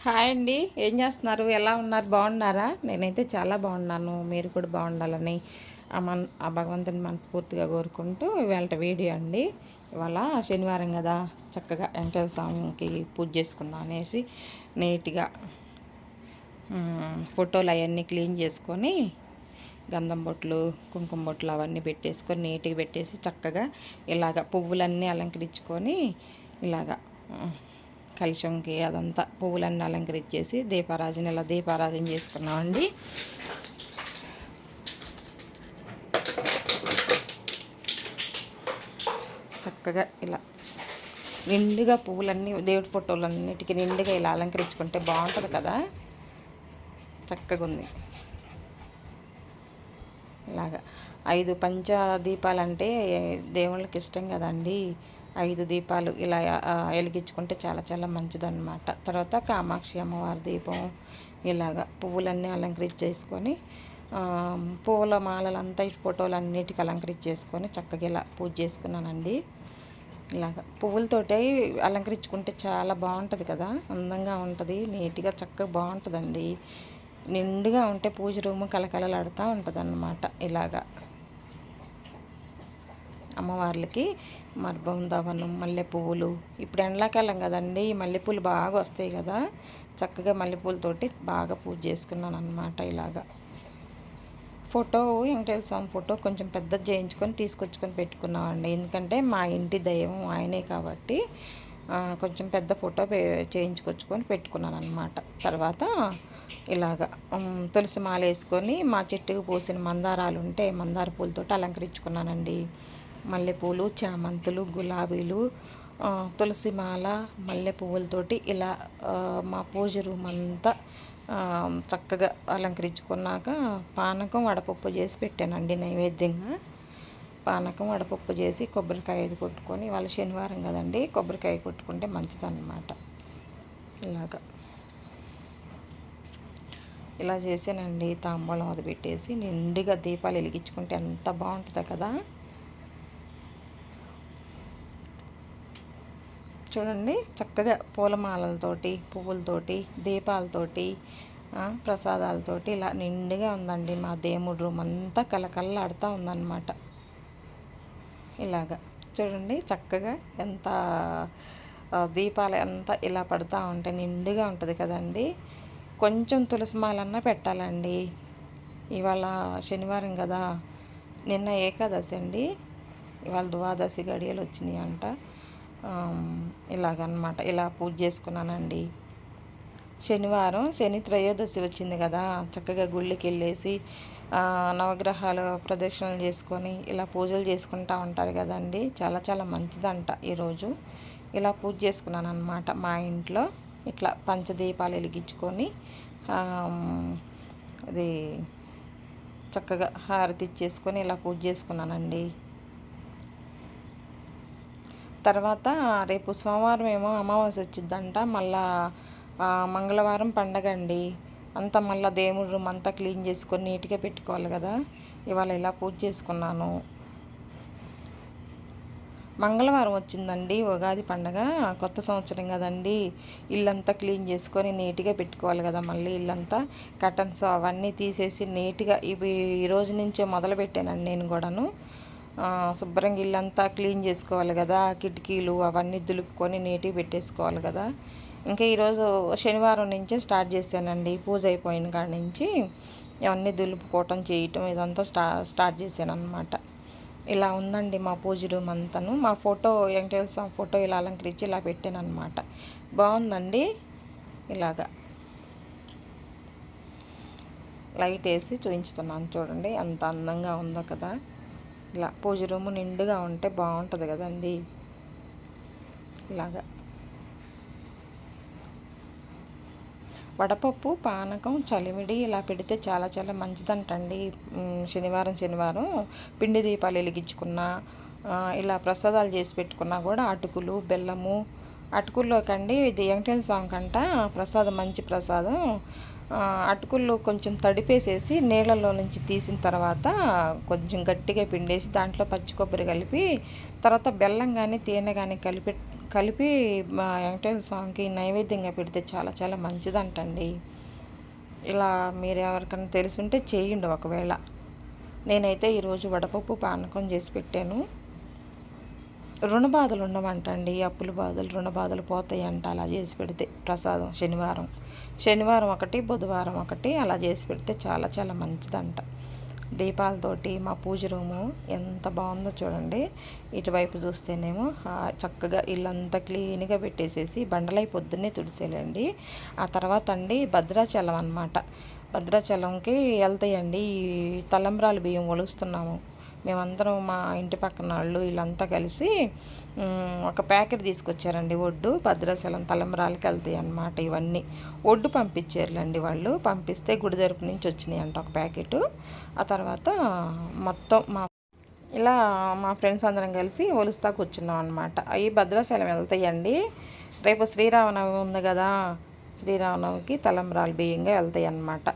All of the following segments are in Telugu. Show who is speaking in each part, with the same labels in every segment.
Speaker 1: హాయ్ అండి. ఏం చేస్తున్నారు? ఎలా ఉన్నారు? బాగున్నారా? నేనైతే చాలా బాగున్నాను. మీరు కూడా బాగుండాలని ఆ భగవంతుని మనస్ఫూర్తిగా కోరుకుంటూ ఇవాళ వీడియో అండి. ఇవాళ శనివారం కదా, చక్కగా వెంకటేశ్వర స్వామికి పూజ చేసుకుందాం అనేసి నీట్గా ఫోటోలు అవన్నీ క్లీన్ చేసుకొని గంధం బొట్లు, కుంకుమ బొట్లు అవన్నీ పెట్టేసుకొని నీట్గా పెట్టేసి చక్కగా ఇలాగ పువ్వులన్నీ అలంకరించుకొని ఇలాగా కలశంకి అదంతా పువ్వులన్నీ అలంకరించేసి ఇలా దీపారాధన చేసుకున్నామండి. చక్కగా ఇలా నిండుగా పువ్వులన్నీ దేవుడి ఫోటోలన్నిటికీ నిండుగా ఇలా అలంకరించుకుంటే బాగుంటుంది కదా, చక్కగా ఉంది. ఇలాగా 5 పంచదీపాలంటే దేవుళ్ళకి ఇష్టం కదండి. 5 దీపాలు ఇలా వెలిగించుకుంటే చాలా చాలా మంచిదన్నమాట. తర్వాత కామాక్షి అమ్మవారి దీపం ఇలాగ పువ్వులన్నీ అలంకరించేసుకొని పువ్వుల మాలలంతా ఫోటోలు అన్నిటికీ అలంకరించేసుకొని చక్కగా ఇలా పూజ చేసుకున్నానండి. ఇలాగ పువ్వులతోటి అలంకరించుకుంటే చాలా బాగుంటుంది కదా, అందంగా ఉంటుంది, నీట్గా చక్కగా బాగుంటుందండి. నిండుగా ఉంటే పూజ రూము కలకలలాడుతూ ఉంటుంది అన్నమాట. ఇలాగా అమ్మవార్లకి బృందావనం మల్లె పువ్వులు, ఇప్పుడు ఎండాకాలం కదండి, మల్లెపూలు బాగా వస్తాయి కదా, చక్కగా మల్లెపూలతోటి బాగా పూజ చేసుకున్నాను అన్నమాట. ఇలాగా ఫోటో వెంకటేశ్వర స్వామి ఫోటో కొంచెం పెద్దది చేయించుకొని తీసుకొచ్చుకొని పెట్టుకున్నామండి. ఎందుకంటే మా ఇంటి దైవం ఆయనే కాబట్టి కొంచెం పెద్ద ఫోటో చేయించుకొచ్చుకొని పెట్టుకున్నాను అన్నమాట. తర్వాత ఇలాగ తులసి మాల వేసుకొని మా చెట్టుకు పూసిన మందారాలు ఉంటే మందార పూలతో అలంకరించుకున్నానండి. మల్లెపూలు, చామంతులు, గులాబీలు, తులసి మాల, మల్లె పువ్వులతోటి ఇలా మా పూజ రూమ్ అంతా చక్కగా అలంకరించుకున్నాక పానకం వడపప్పు చేసి పెట్టానండి నైవేద్యంగా. పానకం వడపప్పు చేసి కొబ్బరికాయ కొట్టుకొని, ఇవాళ శనివారం కదండి, కొబ్బరికాయ కొట్టుకుంటే మంచిదన్నమాట. ఇలాగా ఇలా చేసానండి. తాంబూలం అది పెట్టేసి నిండుగా దీపాలు వెలిగించుకుంటే ఎంత బాగుంటుందో కదా. చూడండి చక్కగా పూలమాలలతోటి, పువ్వులతోటి, దీపాలతోటి, ప్రసాదాలతోటి ఇలా నిండుగా ఉందండి. మా దేవుడి రూమ్ అంతా కలకల్లాడుతూ ఉందన్నమాట. ఇలాగా చూడండి చక్కగా ఎంత దీపాలు అంతా ఇలా పడుతూ ఉంటే నిండుగా ఉంటుంది కదండి. కొంచెం తులసిమాలన్నా పెట్టాలండి. ఇవాళ శనివారం కదా, నిన్న ఏకాదశి అండి, ఇవాళ ద్వాదశి గడియలు వచ్చినాయి అంట. ఇలాగనమాట ఇలా పూజ చేసుకున్నానండి. శనివారం శని త్రయోదశి వచ్చింది కదా, చక్కగా గుళ్ళకి వెళ్ళేసి నవగ్రహాలు ప్రదక్షిణలు చేసుకొని ఇలా పూజలు చేసుకుంటూ ఉంటారు కదండి, చాలా చాలా మంచిదంట. ఈరోజు ఇలా పూజ చేసుకున్నాను అనమాట. మా ఇంట్లో ఇట్లా పంచదీపాలు వెలిగించుకొని అది చక్కగా హారతి ఇచ్చేసుకొని ఇలా పూజ చేసుకున్నానండి. తర్వాత రేపు సోమవారం ఏమో అమావాస్య వచ్చిద్దంట, మళ్ళా మంగళవారం పండగ అండి. అంతా మళ్ళీ దేవుడి రూమ్ అంతా క్లీన్ చేసుకొని నీట్గా పెట్టుకోవాలి కదా. ఇవాళ ఇలా పూజ చేసుకున్నాను. మంగళవారం వచ్చిందండి ఉగాది పండగ, కొత్త సంవత్సరం కదండి, ఇల్లంతా క్లీన్ చేసుకొని నీట్గా పెట్టుకోవాలి కదా. మళ్ళీ ఇల్లంతా కర్టన్స్ అవన్నీ తీసేసి నీట్గా ఇవి ఈ రోజు నుంచే మొదలు పెట్టానండి నేను కూడాను. శుభ్రంగా ఇల్లంతా క్లీన్ చేసుకోవాలి కదా, కిటికీలు అవన్నీ దులుపుకొని నీట్గా పెట్టేసుకోవాలి కదా. ఇంకా ఈరోజు శనివారం నుంచే స్టార్ట్ చేశానండి. పూజ అయిపోయిన కాడ నుంచి ఇవన్నీ దులుపుకోవటం చేయటం ఇదంతా స్టార్ట్ చేశాను అనమాట. ఇలా ఉందండి మా పూజ రూమ్ అంతాను. మా ఫోటో వెంకటేశ్వర స్వామి ఫోటో ఇలా అలంకరించి ఇలా పెట్టాను అనమాట. బాగుందండి. ఇలాగా లైట్ వేసి చూపించుతున్నాను చూడండి ఎంత అందంగా ఉందో కదా. ఇలా పూజ రూము నిండుగా ఉంటే బాగుంటుంది కదండి. ఇలాగా వడపప్పు, పానకం, చలిమిడి ఇలా పెడితే చాలా చాలా మంచిదంటండి. శనివారం పిండి దీపాలు వెలిగించుకున్నా, ఇలా ప్రసాదాలు చేసి పెట్టుకున్నా కూడా అటుకులు, బెల్లము, అటుకుల్లోకండి ఇది వెంకటేశ్వర స్వామి కంట ప్రసాదం, మంచి ప్రసాదం. అటుకుల్లో కొంచెం తడిపేసేసి నీళ్ళల్లో నుంచి తీసిన తర్వాత కొంచెం గట్టిగా పిండేసి దాంట్లో పచ్చి కొబ్బరి కలిపి తర్వాత బెల్లం కానీ తేనె కానీ కలిపి మా వెంకటేశ్వర స్వామికి నైవేద్యంగా పెడితే చాలా చాలా మంచిదంటండి. ఇలా మీరు ఎవరికైనా తెలుసుంటే చేయండి ఒకవేళ. నేనైతే ఈరోజు వడపప్పు పానకం చేసి పెట్టాను. రుణ బాధలు ఉండమంటండి, అప్పుల బాధలు రుణ బాధలు పోతాయంట అలా చేసి పెడితే ప్రసాదం. శనివారం ఒకటి, బుధవారం ఒకటి అలా చేసి పెడితే చాలా చాలా మంచిదంట. దీపాలతోటి మా పూజ రూము ఎంత బాగుందో చూడండి. ఇటువైపు చూస్తేనేమో చక్కగా ఇల్లంతా క్లీన్గా పెట్టేసేసి బండలై పొద్దున్నే తుడిసేయాలండి. ఆ తర్వాత అండి భద్రాచలం అన్నమాట. భద్రాచలంకి వెళ్తాయండి. ఈ తలంబ్రాలు బియ్యం ఒలుస్తున్నాము మేమందరం, మా ఇంటి పక్కన వాళ్ళు వీళ్ళంతా కలిసి ఒక ప్యాకెట్ తీసుకొచ్చారండి. ఒడ్డు భద్రాచలం తలంబ్రాలకి వెళ్తాయి అన్నమాట. ఇవన్నీ ఒడ్డు పంపించారులేండి వాళ్ళు. పంపిస్తే గుడి తరపు నుంచి వచ్చినాయి అంట ఒక ప్యాకెట్. ఆ తర్వాత మొత్తం ఇలా మా ఫ్రెండ్స్ అందరం కలిసి ఒలుస్తా కూర్చున్నాం అనమాట. అవి భద్రాచలం వెళ్తాయండి. రేపు శ్రీరామనవమి ఉంది కదా, శ్రీరామనవమికి తలంబ్రాలు బియ్యంగా వెళ్తాయి అన్నమాట.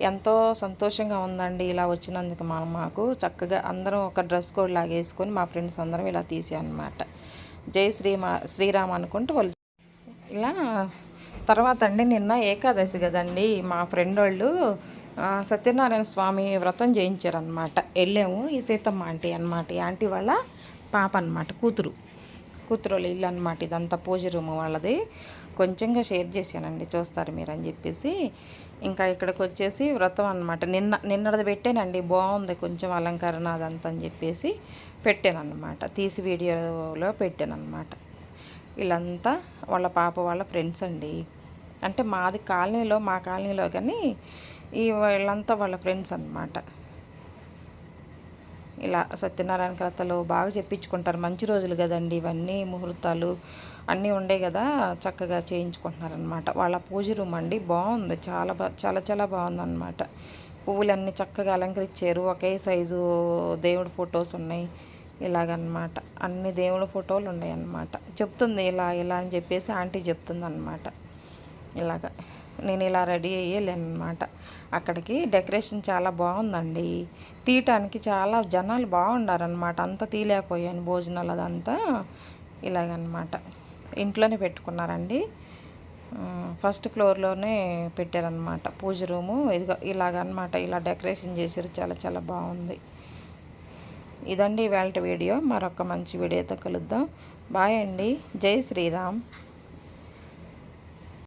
Speaker 1: ఎంతో సంతోషంగా ఉందండి ఇలా వచ్చినందుకు. మాకు చక్కగా అందరం ఒక డ్రెస్ కోడ్ లాగా వేసుకొని మా ఫ్రెండ్స్ అందరం ఇలా తీసాం అన్నమాట. జై శ్రీరామ్ అనుకుంటూ వాళ్ళు ఇలా. తర్వాత అండి నిన్న ఏకాదశి కదండి, మా ఫ్రెండ్ వాళ్ళు సత్యనారాయణ స్వామి వ్రతం చేయించారనమాట. వెళ్ళాము. ఈ సీతమ్మ ఆంటీ అనమాట, ఈ ఆంటీ వాళ్ళ పాప అనమాట, కూతురు వాళ్ళ ఇల్లు అనమాట. ఇదంతా పూజ రూమ్ వాళ్ళది. కొంచెంగా షేర్ చేశానండి, చూస్తారు మీరు అని చెప్పేసి. ఇంకా ఇక్కడికి వచ్చేసి వ్రతం అనమాట. నిన్నది పెట్టానండి, బాగుంది కొంచెం అలంకరణ అదంతా అని చెప్పేసి పెట్టాను అనమాట. తీసి వీడియోలో పెట్టాను అనమాట. వీళ్ళంతా వాళ్ళ పాప వాళ్ళ ఫ్రెండ్స్ అండి. అంటే మాది కాలనీలో, మా కాలనీలో కానీ వీళ్ళంతా వాళ్ళ ఫ్రెండ్స్ అనమాట. ఇలా సత్యనారాయణ కథలు బాగా చెప్పించుకుంటారు. మంచి రోజులు కదండి ఇవన్నీ, ముహూర్తాలు అన్నీ ఉండే కదా, చక్కగా చేయించుకుంటున్నారనమాట. వాళ్ళ పూజ రూమ్ అండి బాగుంది, చాలా చాలా బాగుందన్నమాట. పువ్వులన్నీ చక్కగా అలంకరించారు. ఒకే సైజు దేవుడి ఫొటోస్ ఉన్నాయి ఇలాగనమాట. అన్ని దేవుడి ఫోటోలు ఉన్నాయి అన్నమాట. చెప్తుంది ఇలా అని చెప్పేసి ఆంటీ చెప్తుంది అనమాట. ఇలాగ నేను ఇలా రెడీ అయ్యేలేనమాట. అక్కడికి డెకరేషన్ చాలా బాగుందండి. తీయటానికి చాలా జనాలు బాగుండారనమాట. అంతా తీయలేకపోయాను భోజనాలు అదంతా. ఇలాగనమాట ఇంట్లోనే పెట్టుకున్నారండి. ఫస్ట్ ఫ్లోర్లోనే పెట్టారనమాట పూజ రూము. ఇలాగనమాట, ఇలా డెకరేషన్ చేశారు. చాలా చాలా బాగుంది. ఇదండి ఇవాళ వీడియో. మరొక మంచి వీడియోతో కలుద్దాం. బాయ్ అండి. జై శ్రీరామ్.